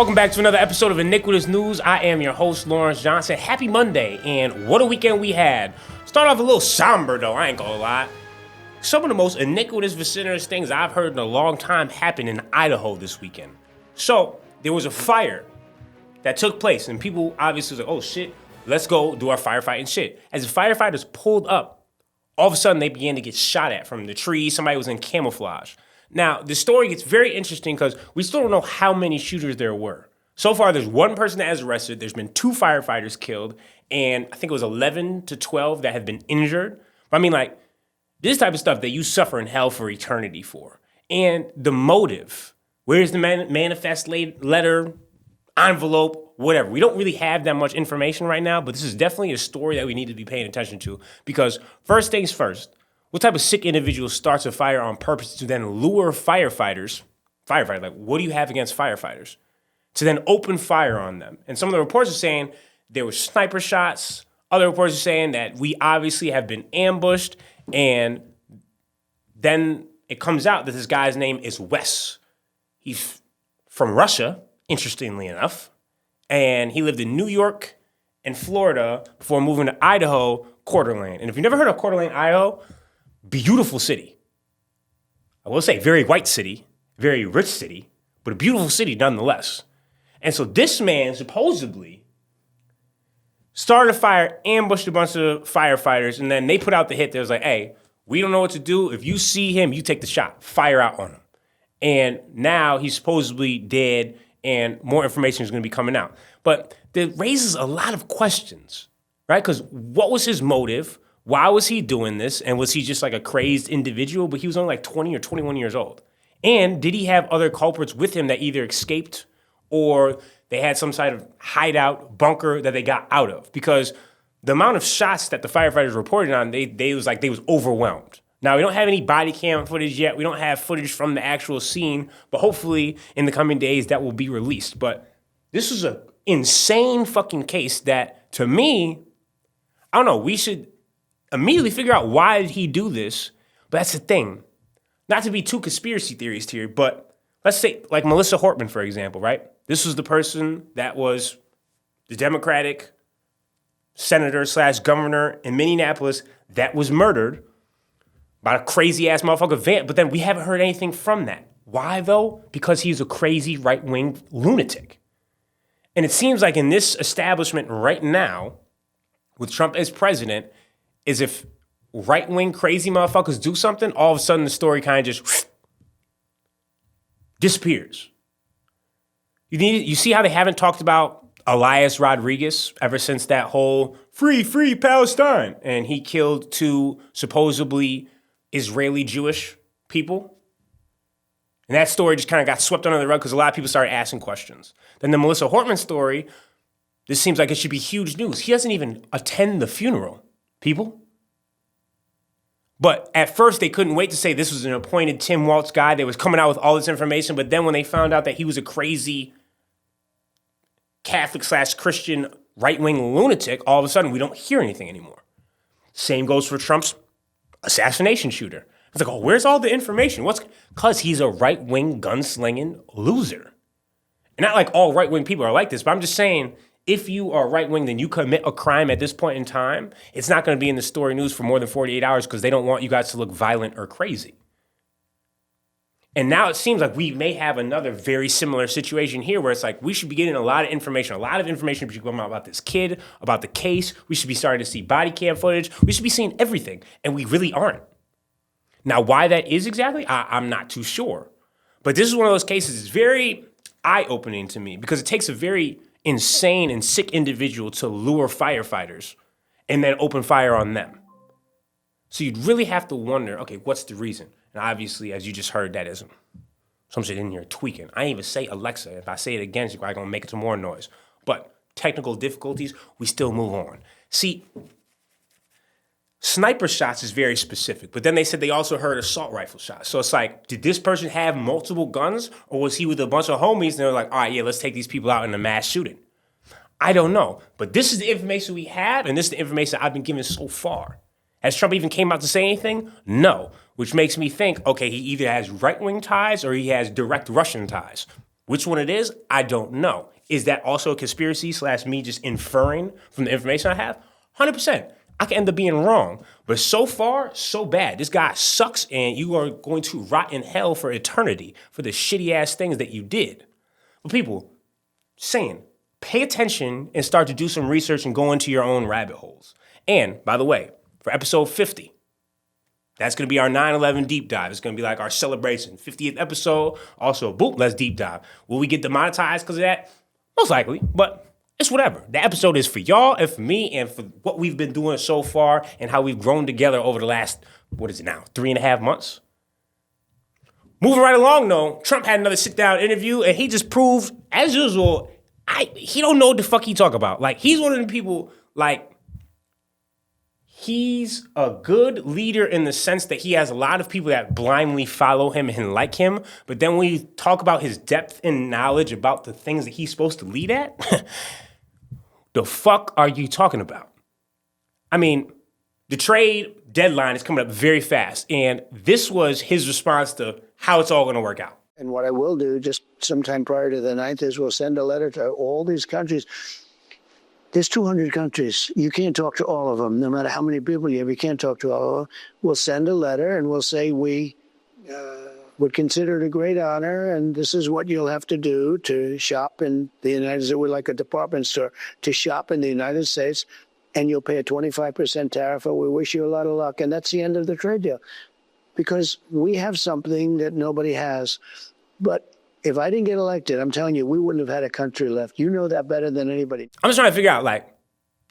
Welcome back to another episode of Iniquitous News. I am your host, Lawrence Johnson. Happy Monday, and what a weekend we had. Start off a little somber, though, I ain't gonna lie. Some of the most iniquitous, vociferous things I've heard in a long time happened in Idaho this weekend. So, there was a fire that took place, and people obviously was like, oh shit, let's go do our firefighting shit. As the firefighters pulled up, all of a sudden they began to get shot at from the trees. Somebody was in camouflage. Now, the story gets very interesting because we still don't know how many shooters there were. So far, there's one person that is arrested. There's been 2 firefighters killed, and I think it was 11 to 12 that have been injured. But I mean, like, this type of stuff that you suffer in hell for eternity for. And the motive, where's the manifest letter, envelope, whatever. We don't really have that much information right now, but this is definitely a story that we need to be paying attention to. Because first things first, what type of sick individual starts a fire on purpose to then lure firefighters, like, what do you have against firefighters? To then open fire on them. And some of the reports are saying there were sniper shots. Other reports are saying that we obviously have been ambushed. And then it comes out that this guy's name is Wess. He's from Russia, interestingly enough. And he lived in New York and Florida before moving to Idaho, Coeur d'Alene. And if you've never heard of Coeur d'Alene, Idaho, beautiful city. I will say very white city, very rich city, but a beautiful city nonetheless. And so this man supposedly started a fire, ambushed a bunch of firefighters, and then they put out the hit that was like, hey, we don't know what to do. If you see him, you take the shot, fire out on him. And now he's supposedly dead, and more information is going to be coming out. But that raises a lot of questions, right? Because what was his motive? Why was he doing this? And was he just like a crazed individual? But he was only like 20 or 21 years old. And did he have other culprits with him that either escaped or they had some sort of hideout bunker that they got out of? Because the amount of shots that the firefighters reported on, they was overwhelmed. Now, we don't have any body cam footage yet. We don't have footage from the actual scene, but hopefully in the coming days that will be released. But this was an insane fucking case that, to me, I don't know, we should immediately figure out why did he do this. But that's the thing. Not to be too conspiracy theorist here, but let's say like Melissa Hortman, for example, right? This was the person that was the Democratic senator / governor in Minneapolis that was murdered by a crazy-ass motherfucker Vance. But then we haven't heard anything from that. Why, though? Because he's a crazy right-wing lunatic. And it seems like in this establishment right now, with Trump as president, is if right-wing crazy motherfuckers do something, all of a sudden the story kind of just disappears. You see how they haven't talked about Elias Rodriguez ever since that whole free Palestine, and he killed 2 supposedly Israeli Jewish people? And that story just kind of got swept under the rug because a lot of people started asking questions. Then the Melissa Hortman story, this seems like it should be huge news. He doesn't even attend the funeral, people. But at first, they couldn't wait to say this was an appointed Tim Walz guy that was coming out with all this information. But then when they found out that he was a crazy Catholic / Christian right-wing lunatic, all of a sudden, we don't hear anything anymore. Same goes for Trump's assassination shooter. It's like, oh, where's all the information? Because he's a right-wing gunslinging loser. And not like all right-wing people are like this, but I'm just saying, if you are right-wing, then you commit a crime at this point in time, it's not going to be in the story news for more than 48 hours because they don't want you guys to look violent or crazy. And now it seems like we may have another very similar situation here where it's like we should be getting a lot of information should come out about this kid, about the case. We should be starting to see body cam footage. We should be seeing everything, and we really aren't. Now, why that is exactly, I'm not too sure. But this is one of those cases that's very eye-opening to me because it takes a very insane and sick individual to lure firefighters and then open fire on them. So you'd really have to wonder, okay, what's the reason? And obviously, as you just heard, that is some shit in here tweaking. I didn't even say Alexa. If I say it again, she's probably going to make it some more noise. But technical difficulties, we still move on. See, sniper shots is very specific, but then they said they also heard assault rifle shots. So it's like, did this person have multiple guns, or was he with a bunch of homies and they're like, all right, yeah, let's take these people out in a mass shooting? I don't know, but this is the information we have, and this is the information I've been given so far. Has Trump even came out to say anything? No, which makes me think, okay, he either has right-wing ties or he has direct Russian ties. Which one it is, I don't know. Is that also a conspiracy / me just inferring from the information I have? 100%. I can end up being wrong. But so far, so bad. This guy sucks, and you are going to rot in hell for eternity for the shitty ass things that you did. But people, saying, pay attention and start to do some research and go into your own rabbit holes. And, by the way, for episode 50, that's going to be our 9/11 deep dive. It's going to be like our celebration. 50th episode. Also, boom, let's deep dive. Will we get demonetized because of that? Most likely, but it's whatever. The episode is for y'all and for me and for what we've been doing so far and how we've grown together over the last, 3.5 months? Moving right along, though, Trump had another sit-down interview, and he just proved, as usual, he don't know what the fuck he talk about. Like, he's one of the people, he's a good leader in the sense that he has a lot of people that blindly follow him and like him. But then when you talk about his depth and knowledge about the things that he's supposed to lead at, the fuck are you talking about? I mean, the trade deadline is coming up very fast. And this was his response to how it's all going to work out. And what I will do just sometime prior to the 9th is we'll send a letter to all these countries. There's 200 countries. You can't talk to all of them, no matter how many people you have. You can't talk to all of them. We'll send a letter and we'll say we would consider it a great honor, and this is what you'll have to do to shop in the United States. We're like a department store, to shop in the United States, and you'll pay a 25% tariff, and we wish you a lot of luck. And that's the end of the trade deal. Because we have something that nobody has. But if I didn't get elected, I'm telling you, we wouldn't have had a country left. You know that better than anybody. I'm just trying to figure out,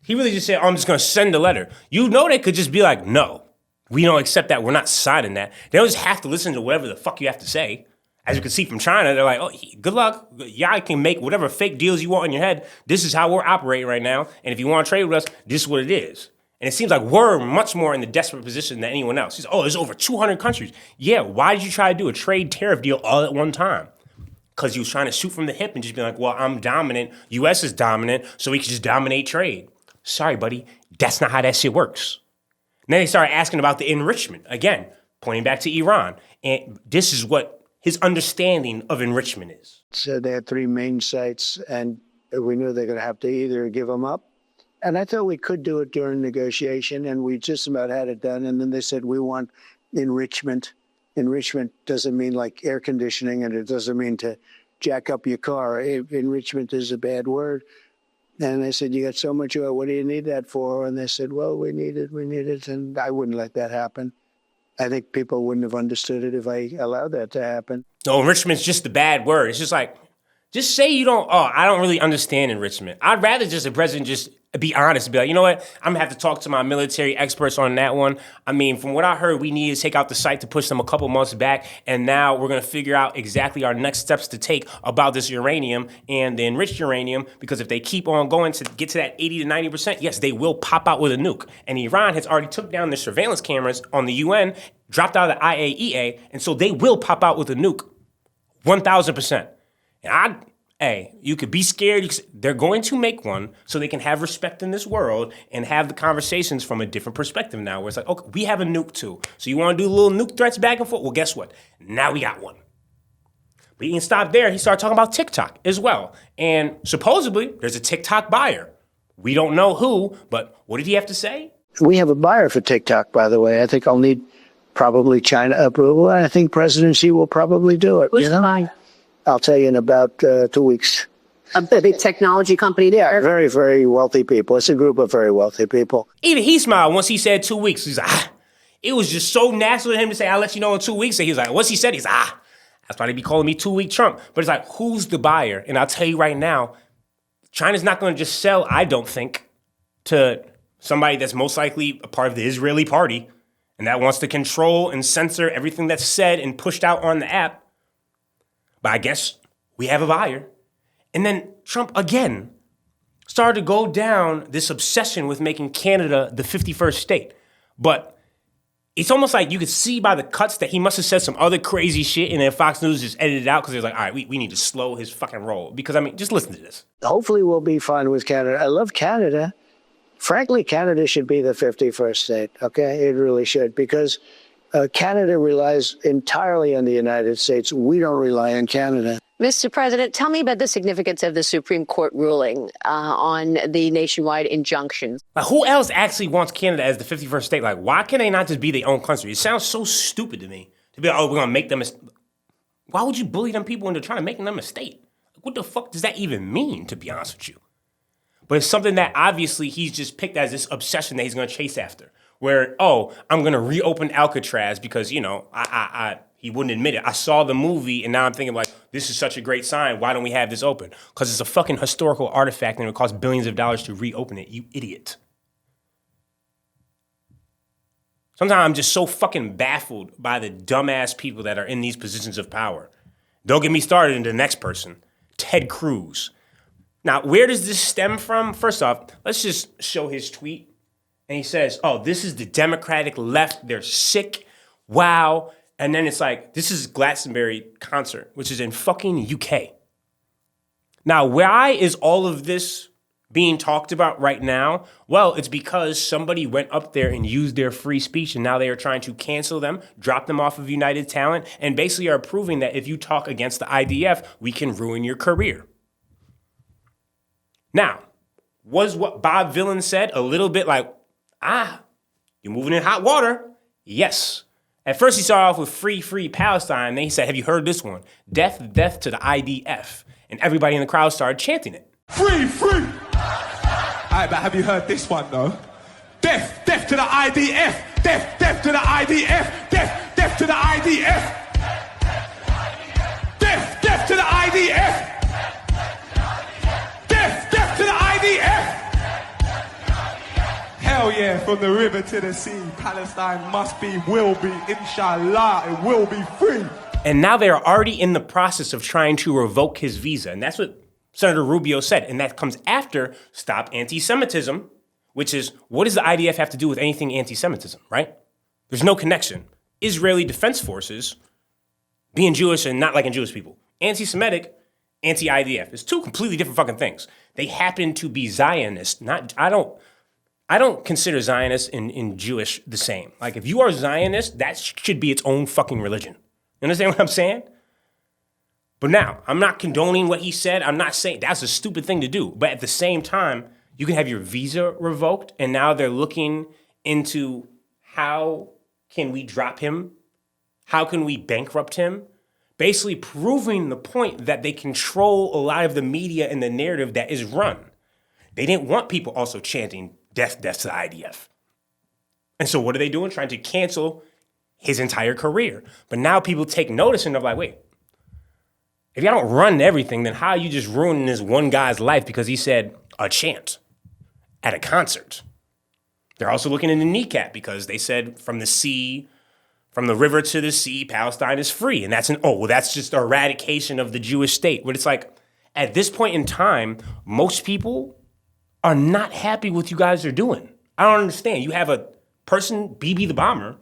he really just said, I'm just going to send a letter. You know they could just be like, no, we don't accept that. We're not signing that. They don't just have to listen to whatever the fuck you have to say. As you can see from China, they're like, oh, good luck. Y'all can make whatever fake deals you want in your head. This is how we're operating right now. And if you want to trade with us, this is what it is. And it seems like we're much more in the desperate position than anyone else. There's over 200 countries. Yeah, why did you try to do a trade tariff deal all at one time? Because you was trying to shoot from the hip and just be like, well, I'm dominant. U.S. is dominant, so we can just dominate trade. Sorry, buddy. That's not how that shit works. And then they started asking about the enrichment. Again, pointing back to Iran. And this is what his understanding of enrichment is. So they had 3 main sites, and we knew they're going to have to either give them up. And I thought we could do it during negotiation, and we just about had it done. And then they said, we want enrichment. Enrichment doesn't mean like air conditioning, and it doesn't mean to jack up your car. Enrichment is a bad word. And I said, you got so much oil, what do you need that for? And they said, well, we need it. And I wouldn't let that happen. I think people wouldn't have understood it if I allowed that to happen. No, enrichment's just a bad word. It's just like, just say you don't, I don't really understand enrichment. I'd rather just the president just be honest and be like, you know what? I'm going to have to talk to my military experts on that one. I mean, from what I heard, we need to take out the site to push them a couple months back. And now we're going to figure out exactly our next steps to take about this uranium and the enriched uranium. Because if they keep on going to get to that 80 to 90%, yes, they will pop out with a nuke. And Iran has already took down their surveillance cameras on the UN, dropped out of the IAEA. And so they will pop out with a nuke 1,000%. And you could be scared. They're going to make one so they can have respect in this world and have the conversations from a different perspective now, where it's like, okay, we have a nuke too. So you want to do little nuke threats back and forth? Well, guess what? Now we got one. But he didn't stop there. He started talking about TikTok as well. And supposedly, there's a TikTok buyer. We don't know who, but what did he have to say? We have a buyer for TikTok, by the way. I think I'll need probably China approval, and I think President Xi will probably do it. Who's the buyer? I'll tell you in about 2 weeks. A big technology company there. Very, very wealthy people. It's a group of very wealthy people. Even he smiled once he said 2 weeks. He's like, It was just so natural to him to say, I'll let you know in 2 weeks. And he was like, once he said, that's why they be calling me 2-week Trump. But it's like, who's the buyer? And I'll tell you right now, China's not going to just sell, I don't think, to somebody that's most likely a part of the Israeli party and that wants to control and censor everything that's said and pushed out on the app. But I guess we have a buyer. And then Trump, again, started to go down this obsession with making Canada the 51st state. But it's almost like you could see by the cuts that he must have said some other crazy shit, and then Fox News just edited it out because they're like, all right, we need to slow his fucking roll. Because, I mean, just listen to this. Hopefully we'll be fine with Canada. I love Canada. Frankly, Canada should be the 51st state, okay? It really should, because Canada relies entirely on the United States. We don't rely on Canada. Mr. President, tell me about the significance of the Supreme Court ruling on the nationwide injunctions. Like, who else actually wants Canada as the 51st state? Like, why can they not just be their own country? It sounds so stupid to me. To be like, oh, we're going to make them why would you bully them people into trying to make them a state? Like, what the fuck does that even mean, to be honest with you? But it's something that obviously he's just picked as this obsession that he's going to chase after. Where, oh, I'm going to reopen Alcatraz because, you know, he wouldn't admit it. I saw the movie and now I'm thinking like, this is such a great sign. Why don't we have this open? Because it's a fucking historical artifact and it would cost billions of dollars to reopen it, you idiot. Sometimes I'm just so fucking baffled by the dumbass people that are in these positions of power. Don't get me started into the next person, Ted Cruz. Now, where does this stem from? First off, let's just show his tweet. And he says, oh, this is the Democratic left. They're sick. Wow. And then it's like, this is Glastonbury concert, which is in fucking UK. Now, why is all of this being talked about right now? Well, it's because somebody went up there and used their free speech, and now they are trying to cancel them, drop them off of United Talent, and basically are proving that if you talk against the IDF, we can ruin your career. Now, was what Bob Villain said a little bit like, you're moving in hot water? Yes. At first he started off with free Palestine, then he said, have you heard this one? Death to the IDF. And everybody in the crowd started chanting it. Free! Alright, but have you heard this one though? Death to the IDF! Death to the IDF! Death to the IDF! Death to the IDF! Death to the IDF! Hell yeah, from the river to the sea, Palestine must be, will be, inshallah, it will be free. And now they're already in the process of trying to revoke his visa. And that's what Senator Rubio said. And that comes after Stop Anti-Semitism, which is, what does the IDF have to do with anything anti-Semitism, right? There's no connection. Israeli Defense Forces, being Jewish and not liking Jewish people. Anti-Semitic, anti-IDF. It's two completely different fucking things. They happen to be Zionist. I don't consider Zionist and Jewish the same. Like, if you are Zionist, that should be its own fucking religion. You understand what I'm saying? But now, I'm not condoning what he said. I'm not saying that's a stupid thing to do. But at the same time, you can have your visa revoked, and now they're looking into how can we drop him? How can we bankrupt him? Basically proving the point that they control a lot of the media and the narrative that is run. They didn't want people also chanting death to the IDF. And so what are they doing? Trying to cancel his entire career. But now people take notice and they're like, wait, if y'all don't run everything, then how are you just ruining this one guy's life because he said a chant at a concert? They're also looking into kneecap because they said from the river to the sea, Palestine is free. And that's just eradication of the Jewish state. But it's like, at this point in time, most people are not happy with what you guys are doing. I don't understand. You have a person, BB the Bomber,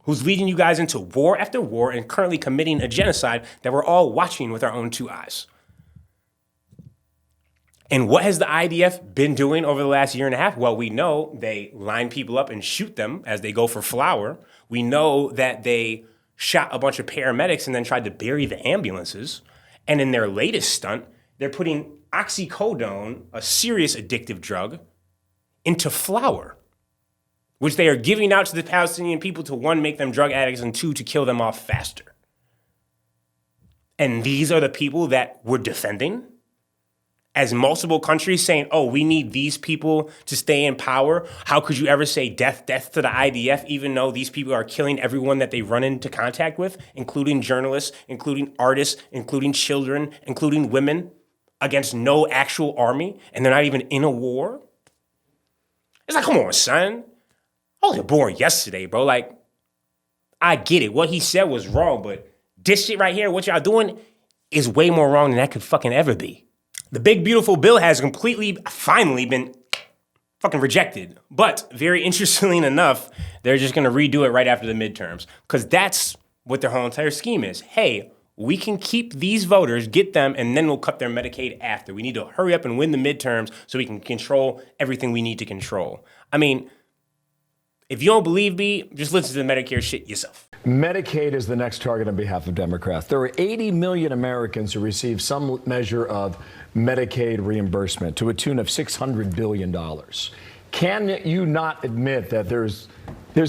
who's leading you guys into war after war and currently committing a genocide that we're all watching with our own two eyes. And what has the IDF been doing over the last year and a half? Well, we know they line people up and shoot them as they go for flour. We know that they shot a bunch of paramedics and then tried to bury the ambulances. And in their latest stunt, they're putting oxycodone, a serious addictive drug, into flour, which they are giving out to the Palestinian people to, one, make them drug addicts, and two, to kill them off faster. And these are the people that we're defending? As multiple countries saying, oh, we need these people to stay in power. How could you ever say death to the IDF, even though these people are killing everyone that they run into contact with, including journalists, including artists, including children, including women, against no actual army, and they're not even in a war? It's like, come on, son. I was born yesterday, bro. Like, I get it. What he said was wrong, but this shit right here, what y'all doing, is way more wrong than that could fucking ever be. The big, beautiful bill has finally been fucking rejected. But very interestingly enough, they're just going to redo it right after the midterms. Because that's what their whole entire scheme is. Hey, we can keep these voters, get them, and then we'll cut their Medicaid after. We need to hurry up and win the midterms so we can control everything we need to control. I mean, if you don't believe me, just listen to the Medicare shit yourself. Medicaid is the next target on behalf of Democrats. There are 80 million Americans who receive some measure of Medicaid reimbursement to a tune of $600 billion. Can you not admit that there's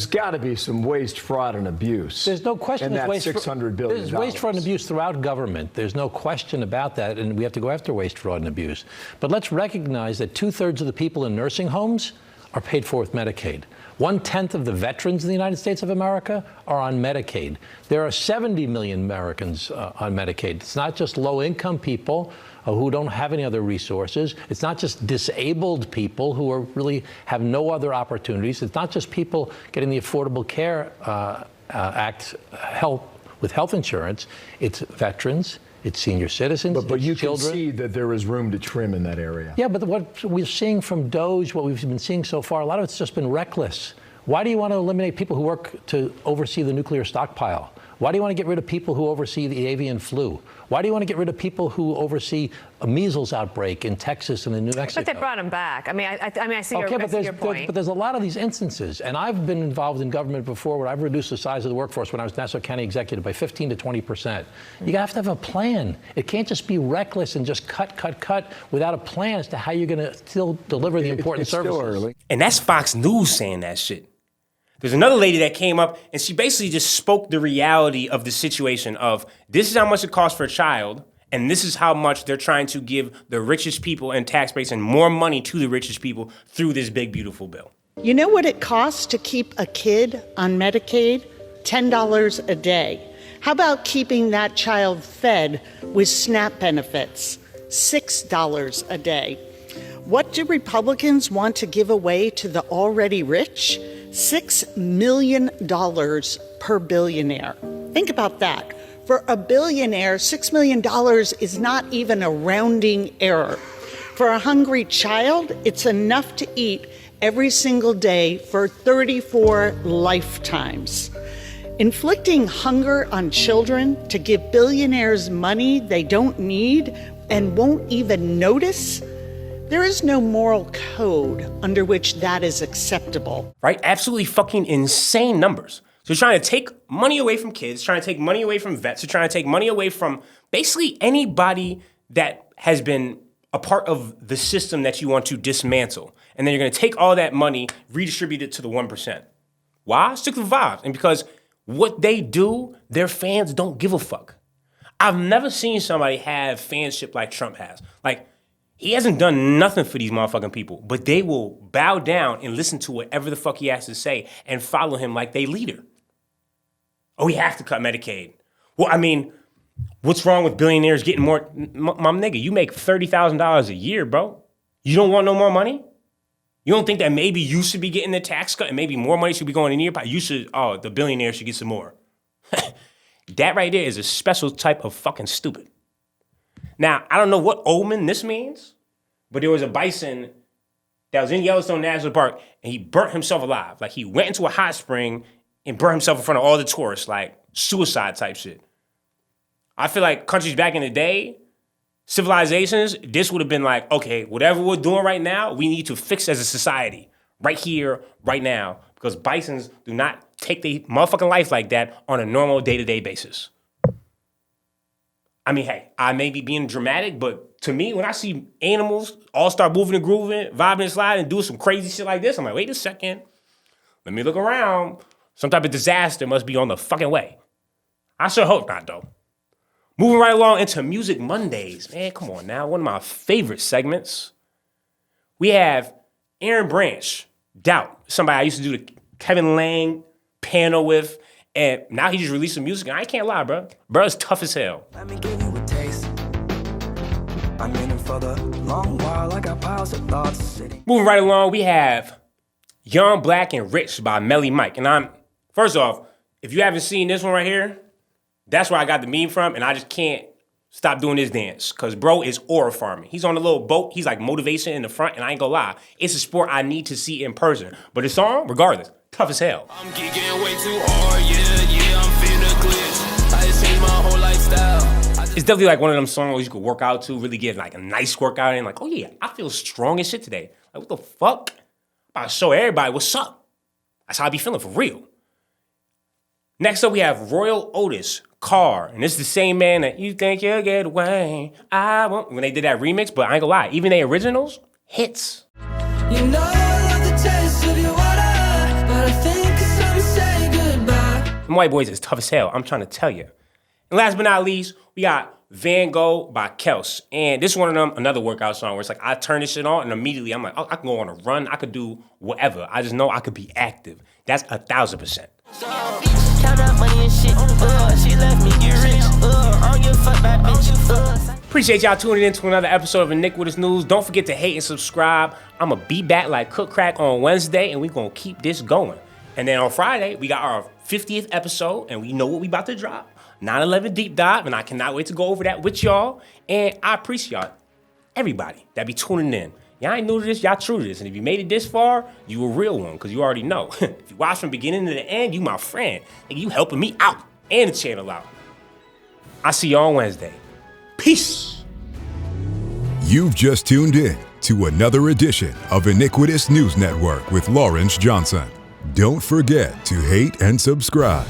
got to be some waste, fraud, and abuse? There's no question. In that $600 billion. There's waste, fraud, and abuse throughout government. There's no question about that, and we have to go after waste, fraud, and abuse. But let's recognize that 2/3 of the people in nursing homes are paid for with Medicaid. 1/10 of the veterans in the United States of America are on Medicaid. There are 70 million Americans on Medicaid. It's not just low-income people who don't have any other resources. It's not just disabled people who really have no other opportunities. It's not just people getting the Affordable Care Act help with health insurance. It's veterans. It's senior citizens. But you children. can see that there is room to trim in that area. Yeah, but what we're seeing from DOGE, what we've been seeing so far, a lot of it's just been reckless. Why do you want to eliminate people who work to oversee the nuclear stockpile? Why do you want to get rid of people who oversee the avian flu? Why do you want to get rid of people who oversee a measles outbreak in Texas and in New Mexico? But they brought them back. I see your point. But there's a lot of these instances, and I've been involved in government before where I've reduced the size of the workforce when I was Nassau County Executive by 15 to 20%. You have to have a plan. It can't just be reckless and just cut without a plan as to how you're going to still deliver the important services. Still early. And that's Fox News saying that shit. There's another lady that came up and she basically just spoke the reality of the situation of this is how much it costs for a child and this is how much they're trying to give the richest people and taxpayers and more money to the richest people through this big, beautiful bill. You know what it costs to keep a kid on Medicaid? $10 a day. How about keeping that child fed with SNAP benefits? $6 a day. What do Republicans want to give away to the already rich? $6 million per billionaire. Think about that. For a billionaire, $6 million is not even a rounding error. For a hungry child, it's enough to eat every single day for 34 lifetimes. Inflicting hunger on children to give billionaires money they don't need and won't even notice? There is no moral code under which that is acceptable. Right? Absolutely fucking insane numbers. So they're trying to take money away from kids, trying to take money away from vets, they're trying to take money away from basically anybody that has been a part of the system that you want to dismantle. And then you're going to take all that money, redistribute it to the 1%. Why? Stick to the vibes. And because what they do, their fans don't give a fuck. I've never seen somebody have fanship like Trump has. Like, he hasn't done nothing for these motherfucking people, but they will bow down and listen to whatever the fuck he has to say and follow him like they leader. Oh, we have to cut Medicaid. Well, I mean, what's wrong with billionaires getting more? My nigga, you make $30,000 a year, bro. You don't want no more money? You don't think that maybe you should be getting the tax cut and maybe more money should be going in your pocket? You should, the billionaire should get some more. That right there is a special type of fucking stupid. Now, I don't know what omen this means, but there was a bison that was in Yellowstone National Park, and he burnt himself alive. Like, he went into a hot spring and burnt himself in front of all the tourists, like suicide type shit. I feel like countries back in the day, civilizations, this would have been like, okay, whatever we're doing right now, we need to fix as a society, right here, right now, because bisons do not take their motherfucking life like that on a normal day-to-day basis. I mean, hey, I may be being dramatic, but to me, when I see animals all start moving and grooving, vibing and sliding, and doing some crazy shit like this, I'm like, wait a second. Let me look around. Some type of disaster must be on the fucking way. I sure hope not, though. Moving right along into Music Mondays. Man, come on now. One of my favorite segments. We have Aaron Branch, Doubt. Somebody I used to do the Kevin Lang panel with. And now he just released some music, and I can't lie, bro. Bro's tough as hell. Let me give you a taste. I'm in it for the long while. I got piles of thoughts sitting. Moving right along, we have Young, Black, and Rich by Melly Mike. And first off, if you haven't seen this one right here, that's where I got the meme from, and I just can't stop doing this dance, because bro is aura farming. He's on a little boat. He's like motivation in the front, and I ain't gonna lie. It's a sport I need to see in person. But the song, regardless, tough as hell. I'm geeking way too hard, yeah, I'm finna glitch. I just changed my whole lifestyle. It's definitely like one of them songs you could work out to, really get like a nice workout in. Like, oh yeah, I feel strong as shit today. Like, what the fuck? I'm about to show everybody what's up. That's how I be feeling for real. Next up, we have Royel Otis, Car. And this is the same man that you think you'll get away. I won't. When they did that remix, but I ain't gonna lie, even the originals, hits. You know I love the taste of your water, but I think it's time to say goodbye. Them white boys is tough as hell, I'm trying to tell you. And last but not least, we got Van Gogh by Kels. And this is one of them, another workout song where it's like, I turn this shit on and immediately I'm like, oh, I can go on a run, I could do whatever. I just know I could be active. That's 1,000%. Count up money and shit, she left me get rich, I don't give a fuck about bitch, Appreciate y'all tuning in to another episode of Iniquitous News. Don't forget to hate and subscribe. I'm going to be back like Cook Crack on Wednesday, and we're going to keep this going. And then on Friday, we got our 50th episode, and we know what we about to drop. 9/11 Deep Dive, and I cannot wait to go over that with y'all. And I appreciate y'all, everybody that be tuning in. Y'all ain't new to this, y'all true to this. And if you made it this far, you a real one, because you already know. If you watch from beginning to the end, you my friend. And you helping me out and the channel out. I'll see you on Wednesday. Peace. You've just tuned in to another edition of Iniquitous News Network with Lawrence Johnson. Don't forget to hate and subscribe.